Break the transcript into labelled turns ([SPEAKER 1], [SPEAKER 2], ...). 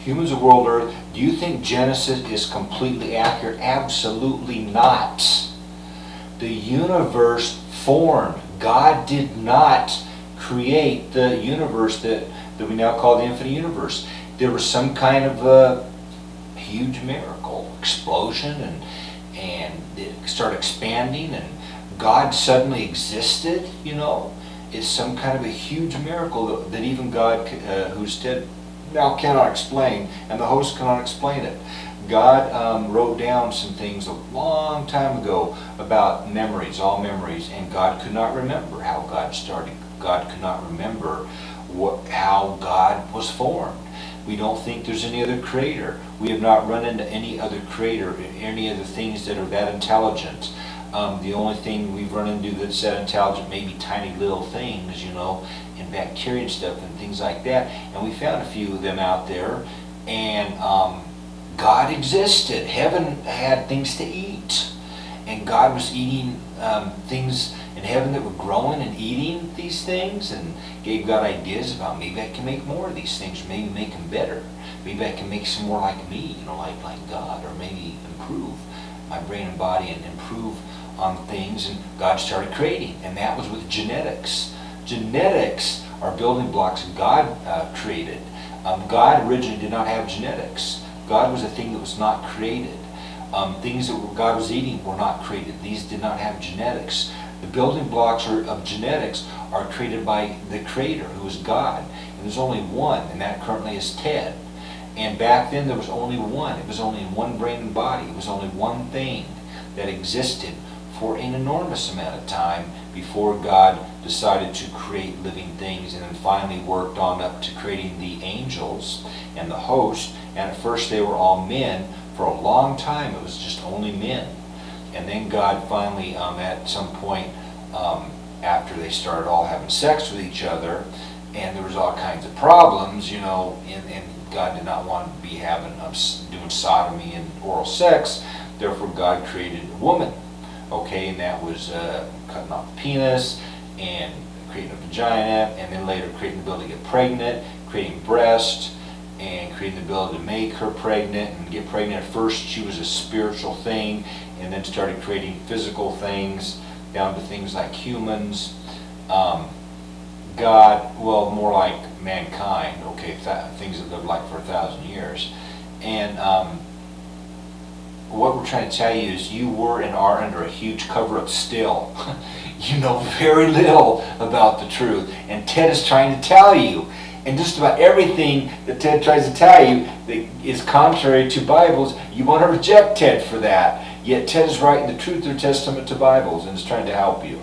[SPEAKER 1] Humans of world earth. Do you think Genesis is completely accurate? Absolutely not. The universe formed. God did not create the universe that we now call the infinite universe. There was some kind of a huge miracle, explosion, and it started expanding, and God suddenly existed, you know. It's some kind of a huge miracle that even God, who's dead, now cannot explain, and the host cannot explain it. God wrote down some things a long time ago about memories, all memories, and God could not remember how God started. God could not remember how God was formed. We don't think there's any other creator. We have not run into any other creator, any other things that are that intelligent. The only thing we've run into that's that intelligent, maybe tiny little things, you know, and bacteria and stuff and things like that. And we found a few of them out there, and God existed. Heaven had things to eat, and God was eating things in heaven that were growing and eating these things, and gave God ideas about maybe I can make more of these things, or maybe make them better. Maybe I can make some more like me, you know, like God, or maybe improve my brain and body and improve on things. And God started creating, and that was with genetics. Genetics are building blocks God created. God originally did not have genetics. God was a thing that was not created. Things that God was eating were not created. These did not have genetics. The building blocks of genetics are created by the Creator, who is God. And there's only one, and that currently is Ted. And back then there was only one. It was only in one brain and body. It was only one thing that existed for an enormous amount of time before God decided to create living things, and then finally worked on up to creating the angels and the host. And at first they were all men. For a long time it was just only men. And then God finally, at some point, after they started all having sex with each other, and there was all kinds of problems, you know, and God did not want to be doing sodomy and oral sex. Therefore God created a woman. Okay, and that was cutting off the penis and creating a vagina, and then later creating the ability to get pregnant, creating breast, and creating the ability to make her pregnant and get pregnant. At first she was a spiritual thing, and then started creating physical things down to things like humans. God, well, more like mankind, okay, things that lived like for 1,000 years. And what we're trying to tell you is you were and are under a huge cover-up still. You know very little about the truth, and Ted is trying to tell you. And just about everything that Ted tries to tell you that is contrary to Bibles, you want to reject Ted for that. Yet Ted is writing the truth or testament to Bibles and is trying to help you.